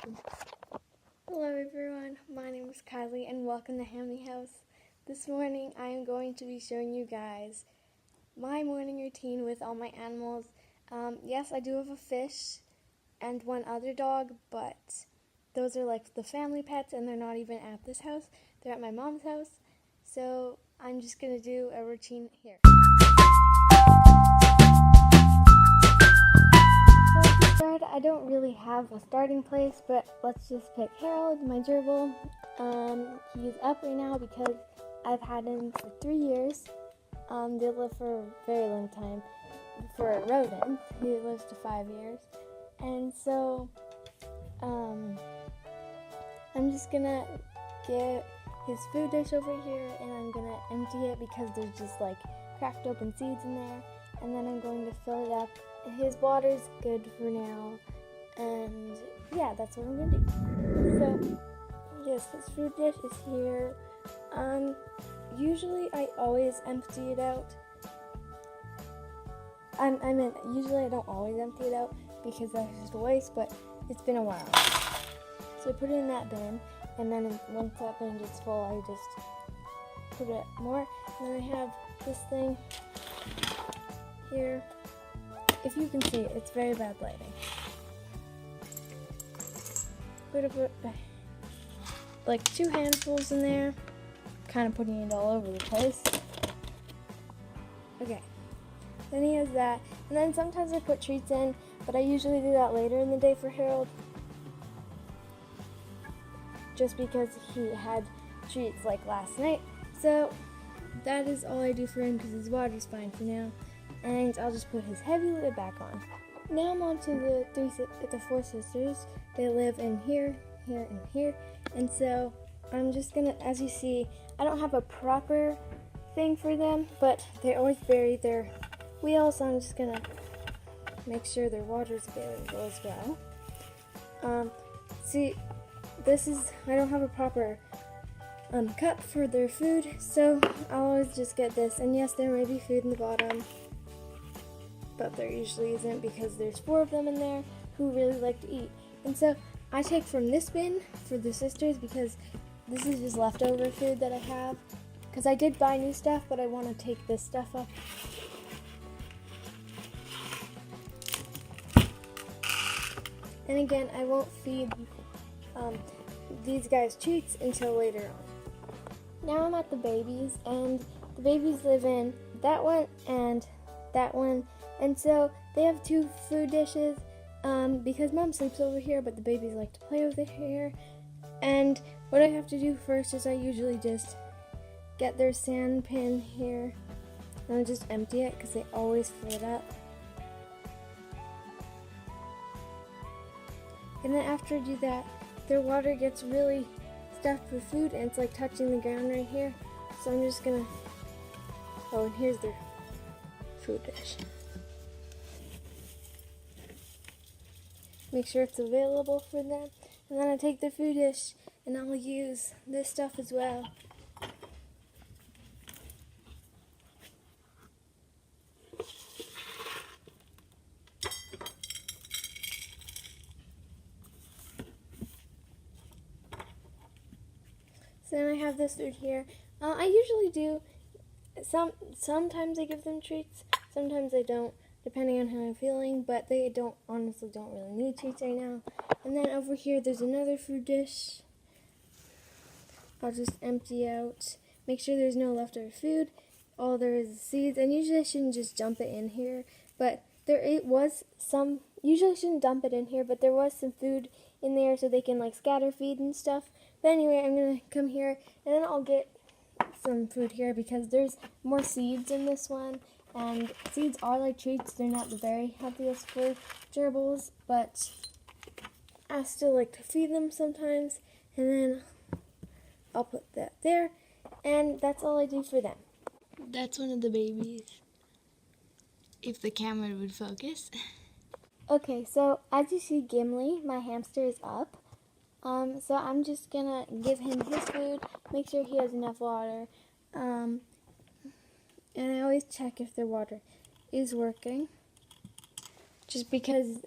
Hello everyone, my name is Kylie and welcome to Hammy House. This morning I am going to be showing you guys my morning routine with all my animals. Yes, I do have a fish and one other dog, but those are like the family pets and they're not even at this house. They're at my mom's house. So I'm just going to do a routine here. I don't really have a starting place, but let's just pick Harold, my gerbil. He's up right now because I've had him for 3 years. They live for a very long time. For a rodent, he lives to 5 years. And so, I'm just gonna get his food dish over here and I'm gonna empty it because there's just like cracked open seeds in there. And then I'm going to fill it up. His water's good for now, and yeah, that's what I'm gonna do. So, yes, his food dish is here. Usually I always empty it out. Usually I don't always empty it out because that's just a waste, but it's been a while. So I put it in that bin, and then once that bin gets full, I just put it more. And then I have this thing here. If you can see it, it's very bad lighting. Put like 2 handfuls in there, kind of putting it all over the place. Okay, then he has that, and then sometimes I put treats in, but I usually do that later in the day for Harold, just because he had treats like last night. So that is all I do for him because his water's fine for now. And I'll just put his heavy lid back on. Now I'm on to the 4 sisters. They live in here, here, and here. And so I'm just gonna, as you see, I don't have a proper thing for them, but they always bury their wheels, so I'm just gonna make sure their water's available as well. See, I don't have a proper cup for their food, so I'll always just get this. And yes, there may be food in the bottom, but there usually isn't because there's 4 of them in there who really like to eat. And so I take from this bin for the sisters because this is just leftover food that I have. Because I did buy new stuff, but I want to take this stuff up. And again, I won't feed these guys treats until later on. Now I'm at the babies, and the babies live in that one and that one. And so they have 2 food dishes because mom sleeps over here, but the babies like to play over here. And what I have to do first is I usually just get their sand bin here and I just empty it because they always fill it up. And then after I do that, their water gets really stuffed with food and it's like touching the ground right here. So I'm just gonna, oh, and here's their food dish. Make sure it's available for them. And then I take the food dish and I'll use this stuff as well. So then I have this food here. I usually do, sometimes I give them treats, sometimes I don't, depending on how I'm feeling, but they honestly don't really need treats right now. And then over here there's another food dish. I'll just empty out, make sure there's no leftover food. All there is seeds, and usually I shouldn't just dump it in here, but usually I shouldn't dump it in here, but there was some food in there so they can like scatter feed and stuff. But anyway, I'm gonna come here and then I'll get some food here because there's more seeds in this one. And seeds are like treats. They're not the very healthiest for gerbils, but I still like to feed them sometimes. And then I'll put that there. And that's all I do for them. That's one of the babies, if the camera would focus. Okay, so as you see, Gimli, my hamster, is up. So I'm just gonna give him his food, make sure he has enough water. And I always check if their water is working, just because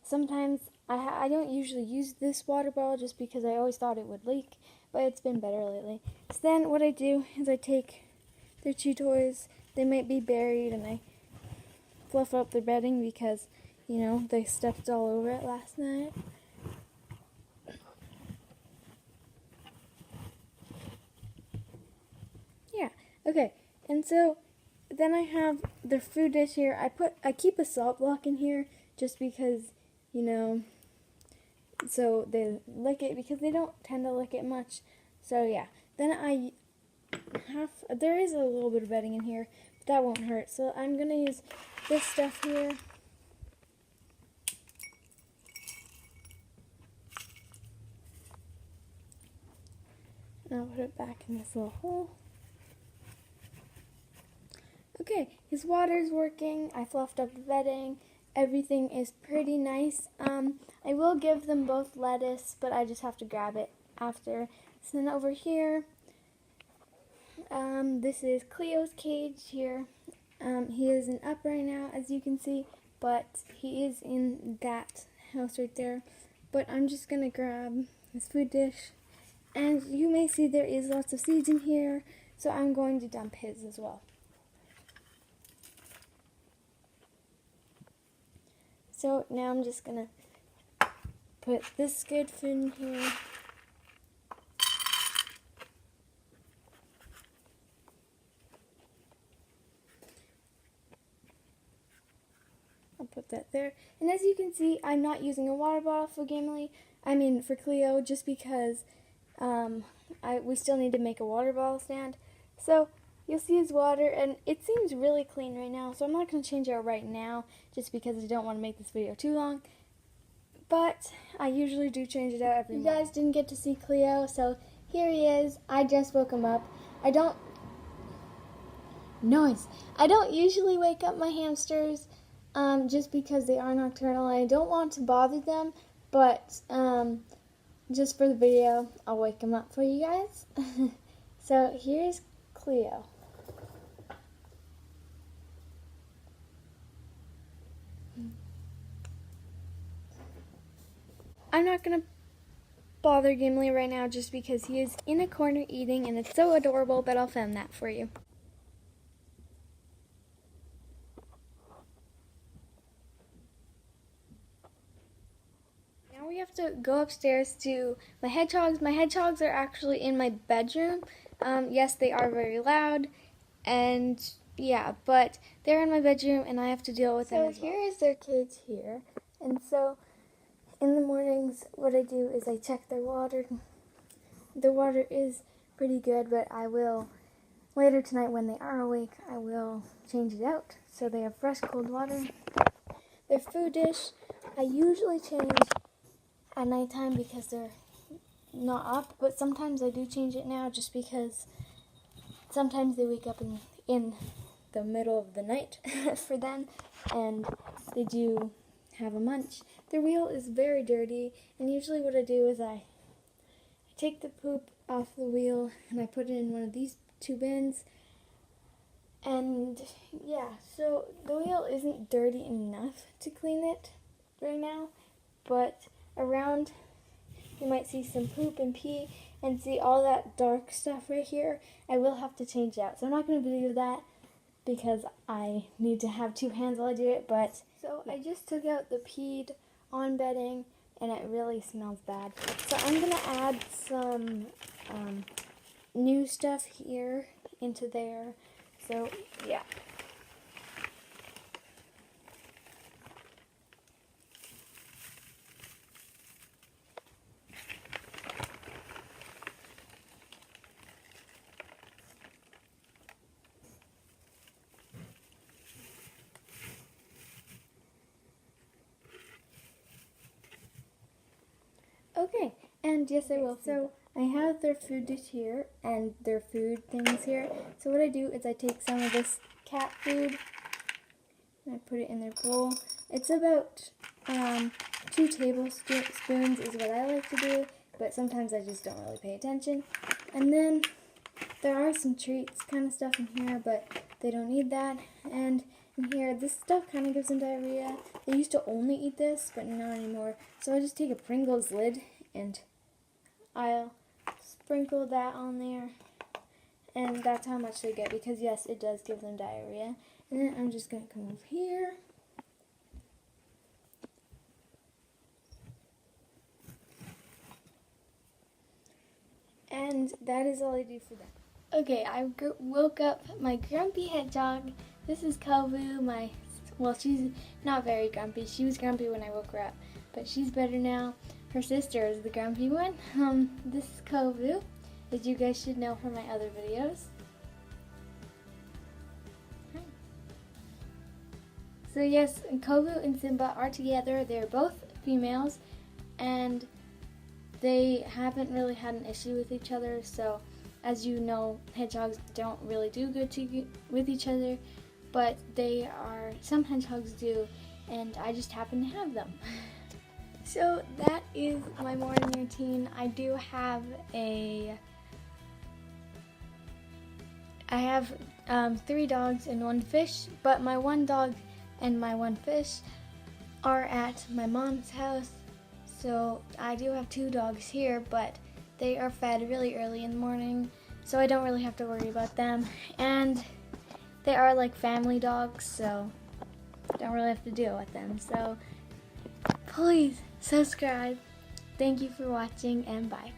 sometimes I don't usually use this water bottle just because I always thought it would leak, but it's been better lately. So then what I do is I take their chew toys. They might be buried, and I fluff up their bedding because, you know, they stepped all over it last night. Yeah, okay. And so then I have their food dish here. I keep a salt block in here just because, you know, so they lick it, because they don't tend to lick it much. So yeah, then there is a little bit of bedding in here, but that won't hurt. So I'm gonna use this stuff here. And I'll put it back in this little hole. Okay, his water's working. I fluffed up the bedding. Everything is pretty nice. I will give them both lettuce, but I just have to grab it after. So then over here, this is Cleo's cage here. He isn't up right now, as you can see, but he is in that house right there. But I'm just gonna grab his food dish, and you may see there is lots of seeds in here, so I'm going to dump his as well. So now I'm just gonna put this good food in here. I'll put that there. And as you can see, I'm not using a water bottle for for Cleo, just because we still need to make a water bottle stand. So you'll see his water, and it seems really clean right now, so I'm not going to change it out right now, just because I don't want to make this video too long. But I usually do change it out every month. You guys didn't get to see Cleo, so here he is. I just woke him up. I don't usually wake up my hamsters, just because they are nocturnal. I don't want to bother them, but just for the video, I'll wake them up for you guys. So here's Cleo. I'm not going to bother Gimli right now just because he is in a corner eating, and it's so adorable, but I'll film that for you. Now we have to go upstairs to my hedgehogs. My hedgehogs are actually in my bedroom. Yes, they are very loud, and yeah, but they're in my bedroom, and I have to deal with them as well. So here is their cage here, and so in the mornings, what I do is I check their water. The water is pretty good, but I will, later tonight when they are awake, I will change it out so they have fresh, cold water. Their food dish, I usually change at nighttime because they're not up, but sometimes I do change it now just because sometimes they wake up in the middle of the night for them, and they do have a munch. The wheel is very dirty, and usually what I do is I take the poop off the wheel and I put it in one of these two bins. And yeah, so the wheel isn't dirty enough to clean it right now, but around you might see some poop and pee and see all that dark stuff right here. I will have to change it out. So I'm not going to do that because I need to have two hands while I do it, but so I just took out the peed on bedding, and it really smells bad. So I'm going to add some new stuff here into there. So, yeah. Okay, and yes, I will. So I have their food dish here and their food things here. So what I do is I take some of this cat food and I put it in their bowl. It's about 2 tablespoons is what I like to do, but sometimes I just don't really pay attention. And then there are some treats kind of stuff in here, but they don't need that. And in here. This stuff kind of gives them diarrhea. They used to only eat this, but not anymore. So I just take a Pringles lid and I'll sprinkle that on there. And that's how much they get, because yes, it does give them diarrhea. And then I'm just going to come over here. And that is all I do for them. Okay, I woke up my grumpy hedgehog. This is Kovu, well, she's not very grumpy. She was grumpy when I woke her up, but she's better now. Her sister is the grumpy one. This is Kovu, as you guys should know from my other videos. Hi. So yes, Kovu and Simba are together. They're both females, and they haven't really had an issue with each other. So, as you know, hedgehogs don't really do good with each other, but some hedgehogs do, and I just happen to have them. So that is my morning routine. I have 3 dogs and 1 fish, but my 1 dog and my 1 fish are at my mom's house. So I do have 2 dogs here, but they are fed really early in the morning, so I don't really have to worry about them. And they are like family dogs, so I don't really have to deal with them. So please subscribe. Thank you for watching, and bye.